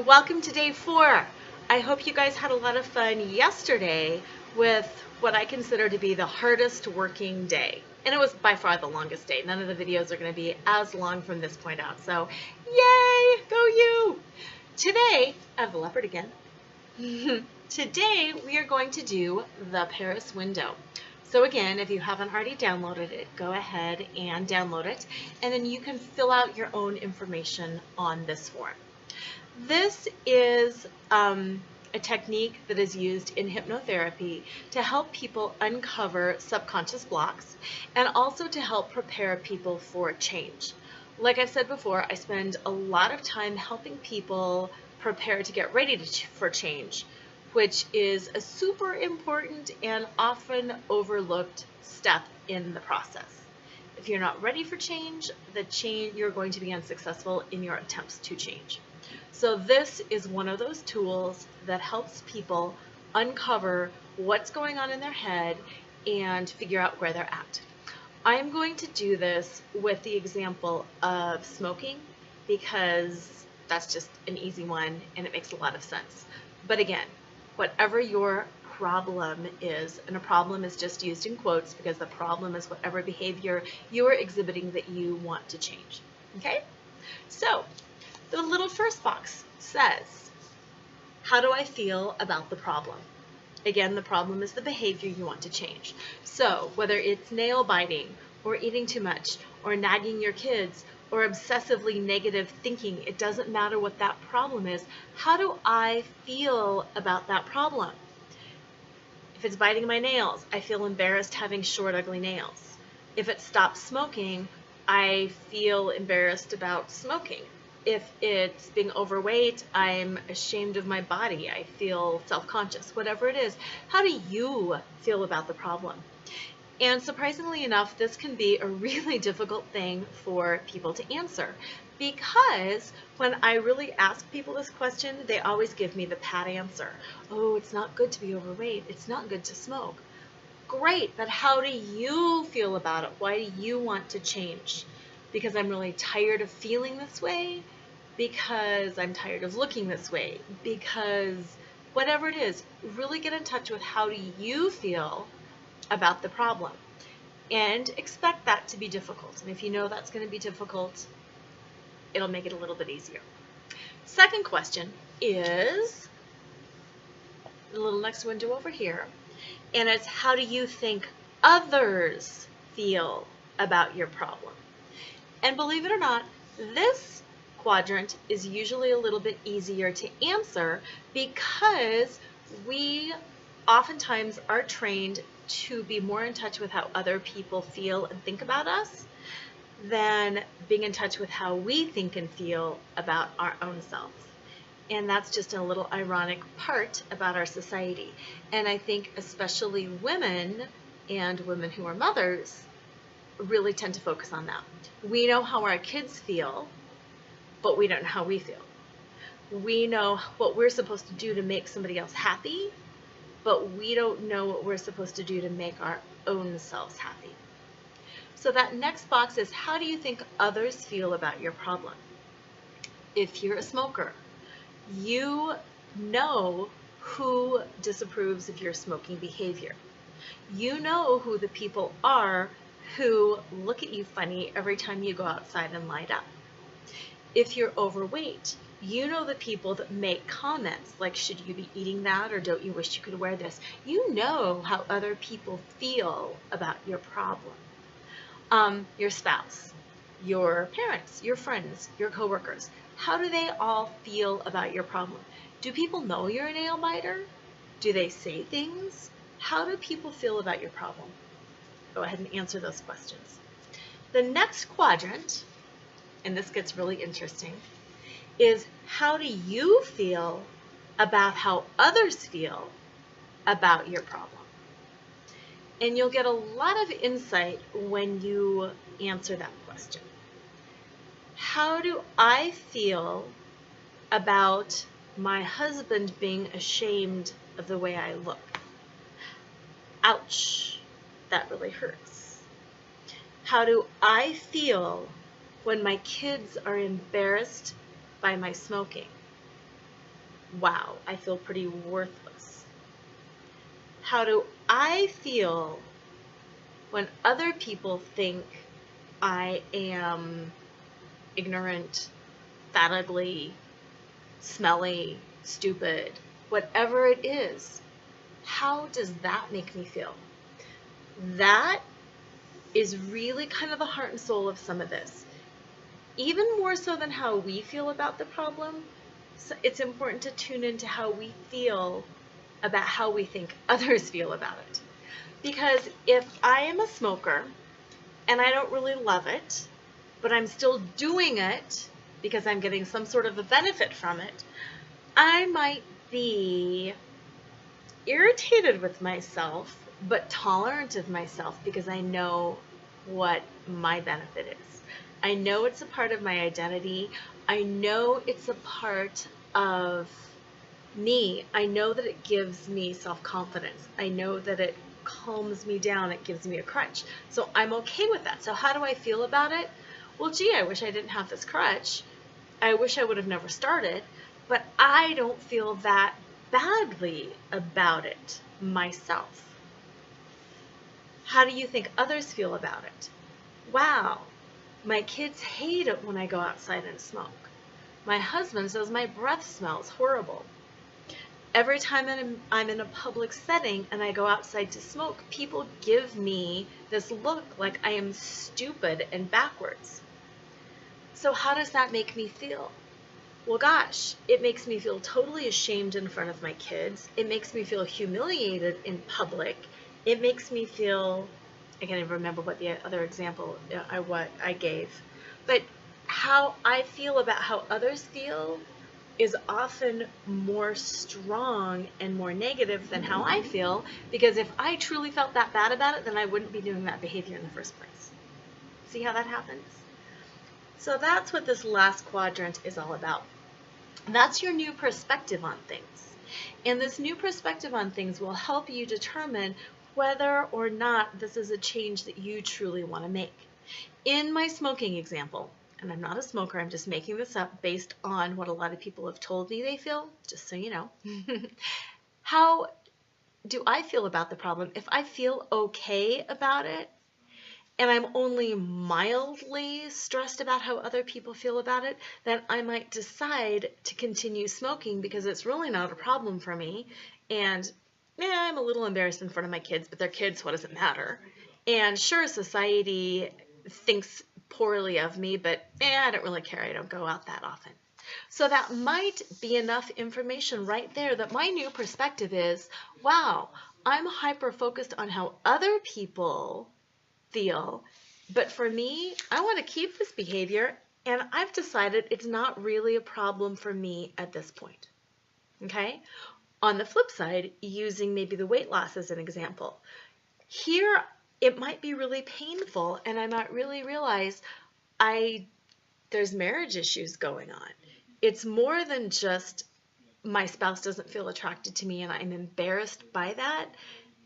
Welcome to day 4. I hope you guys had a lot of fun yesterday with what I consider to be the hardest working day. And it was by far the longest day. None of the videos are going to be as long from this point out. So, yay! Go you! Today, I have the leopard again. Today, we are going to do the Paris window. So again, if you haven't already downloaded it, go ahead and download it. And then you can fill out your own information on this form. This is a technique that is used in hypnotherapy to help people uncover subconscious blocks and also to help prepare people for change. Like I've said before, I spend a lot of time helping people prepare to get ready for change, which is a super important and often overlooked step in the process. If you're not ready for change, you're going to be unsuccessful in your attempts to change. So this is one of those tools that helps people uncover what's going on in their head and figure out where they're at. I'm going to do this with the example of smoking because that's just an easy one and it makes a lot of sense. But again, whatever your problem is, and a problem is just used in quotes because the problem is whatever behavior you're exhibiting that you want to change. Okay? So, the little first box says, how do I feel about the problem? Again, the problem is the behavior you want to change. So whether it's nail biting or eating too much or nagging your kids or obsessively negative thinking, it doesn't matter what that problem is. How do I feel about that problem? If it's biting my nails, I feel embarrassed having short, ugly nails. If it's stop smoking, I feel embarrassed about smoking. If it's being overweight, I'm ashamed of my body. I feel self-conscious. Whatever it is, how do you feel about the problem? And surprisingly enough, this can be a really difficult thing for people to answer because when I really ask people this question, they always give me the pat answer. Oh, it's not good to be overweight. It's not good to smoke. Great, but how do you feel about it? Why do you want to change? Because I'm really tired of feeling this way, because I'm tired of looking this way, because whatever it is, really get in touch with how do you feel about the problem and expect that to be difficult. And if you know that's going to be difficult, it'll make it a little bit easier. Second question is the little next window over here, and it's how do you think others feel about your problem? And believe it or not, this quadrant is usually a little bit easier to answer because we oftentimes are trained to be more in touch with how other people feel and think about us than being in touch with how we think and feel about our own selves. And that's just a little ironic part about our society. And I think especially women and women who are mothers really tend to focus on that. We know how our kids feel, but we don't know how we feel. We know what we're supposed to do to make somebody else happy, but we don't know what we're supposed to do to make our own selves happy. So that next box is how do you think others feel about your problem? If you're a smoker, you know who disapproves of your smoking behavior. You know who the people are who look at you funny every time you go outside and light up. If you're overweight, you know the people that make comments like, should you be eating that, or don't you wish you could wear this? You know how other people feel about your problem. Your spouse, your parents, your friends, your coworkers, how do they all feel about your problem? Do people know you're a nail biter? Do they say things? How do people feel about your problem? Go ahead and answer those questions. The next quadrant, and this gets really interesting, is how do you feel about how others feel about your problem? And you'll get a lot of insight when you answer that question. How do I feel about my husband being ashamed of the way I look? Ouch. That really hurts. How do I feel when my kids are embarrassed by my smoking? wow, I feel pretty worthless. How do I feel when other people think I am ignorant, fat, ugly, smelly, stupid, whatever it is? How does that make me feel? That is really kind of the heart and soul of some of this. Even more so than how we feel about the problem, it's important to tune into how we feel about how we think others feel about it. Because if I am a smoker and I don't really love it, but I'm still doing it because I'm getting some sort of a benefit from it, I might be irritated with myself, but tolerant of myself because I know what my benefit is. I know it's a part of my identity. I know it's a part of me. I know that it gives me self-confidence. I know that it calms me down. It gives me a crutch. So I'm okay with that. So how do I feel about it? Well, gee, I wish I didn't have this crutch. I wish I would have never started, but I don't feel that badly about it myself. How do you think others feel about it? Wow, my kids hate it when I go outside and smoke. My husband says my breath smells horrible. Every time I'm in a public setting and I go outside to smoke, people give me this look like I am stupid and backwards. So how does that make me feel? Well, gosh, it makes me feel totally ashamed in front of my kids. It makes me feel humiliated in public. It makes me feel, I can't even remember what the other example I gave, but how I feel about how others feel is often more strong and more negative than how I feel, because if I truly felt that bad about it, then I wouldn't be doing that behavior in the first place. See how that happens? So that's what this last quadrant is all about. That's your new perspective on things. And this new perspective on things will help you determine whether or not this is a change that you truly want to make. In my smoking example, and I'm not a smoker, I'm just making this up based on what a lot of people have told me they feel, just so you know. How do I feel about the problem? If I feel okay about it, and I'm only mildly stressed about how other people feel about it, then I might decide to continue smoking because it's really not a problem for me. And yeah, I'm a little embarrassed in front of my kids, but they're kids, what does it matter? And sure, society thinks poorly of me, but I don't really care. I don't go out that often. So that might be enough information right there that my new perspective is, wow, I'm hyper-focused on how other people feel, but for me, I want to keep this behavior, and I've decided it's not really a problem for me at this point. Okay? On the flip side, using maybe the weight loss as an example, here it might be really painful, and I might really realize there's marriage issues going on. It's more than just my spouse doesn't feel attracted to me and I'm embarrassed by that.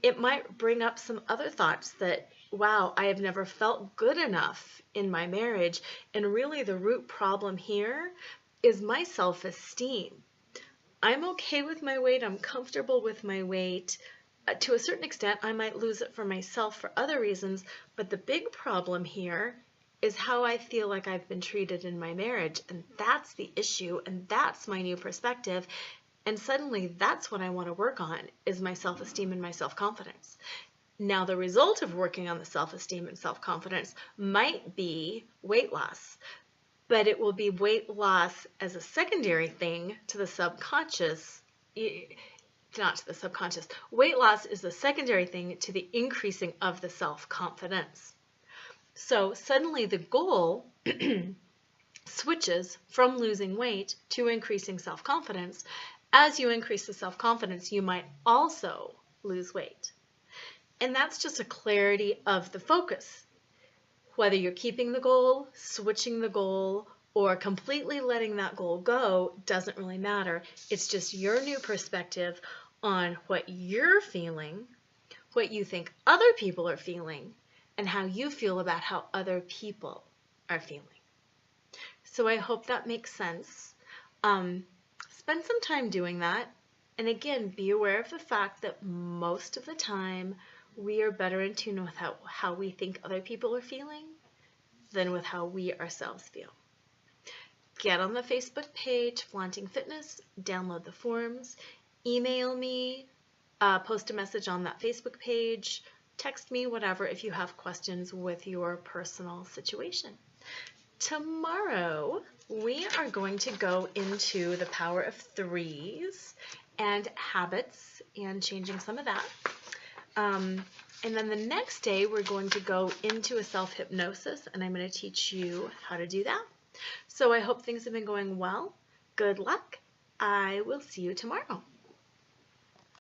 It might bring up some other thoughts that, wow, I have never felt good enough in my marriage. And really the root problem here is my self-esteem. I'm okay with my weight. I'm comfortable with my weight. To a certain extent, I might lose it for myself for other reasons. But the big problem here is how I feel like I've been treated in my marriage. And that's the issue. And that's my new perspective. And suddenly that's what I want to work on, is my self-esteem and my self-confidence. Now, the result of working on the self-esteem and self-confidence might be weight loss, but it will be weight loss as a secondary thing to the subconscious, not to the subconscious. Weight loss is a secondary thing to the increasing of the self-confidence. So suddenly the goal switches from losing weight to increasing self-confidence. As you increase the self-confidence, you might also lose weight. And that's just a clarity of the focus. Whether you're keeping the goal, switching the goal, or completely letting that goal go doesn't really matter. It's just your new perspective on what you're feeling, what you think other people are feeling, and how you feel about how other people are feeling. So I hope that makes sense. Spend some time doing that. And again, be aware of the fact that most of the time we are better in tune with how we think other people are feeling than with how we ourselves feel. Get on the Facebook page, Flaunting Fitness, download the forms, email me, post a message on that Facebook page, text me, whatever, if you have questions with your personal situation. Tomorrow, we are going to go into the power of threes and habits and changing some of that. And then the next day, we're going to go into a self-hypnosis, and I'm going to teach you how to do that. So I hope things have been going well. Good luck. I will see you tomorrow.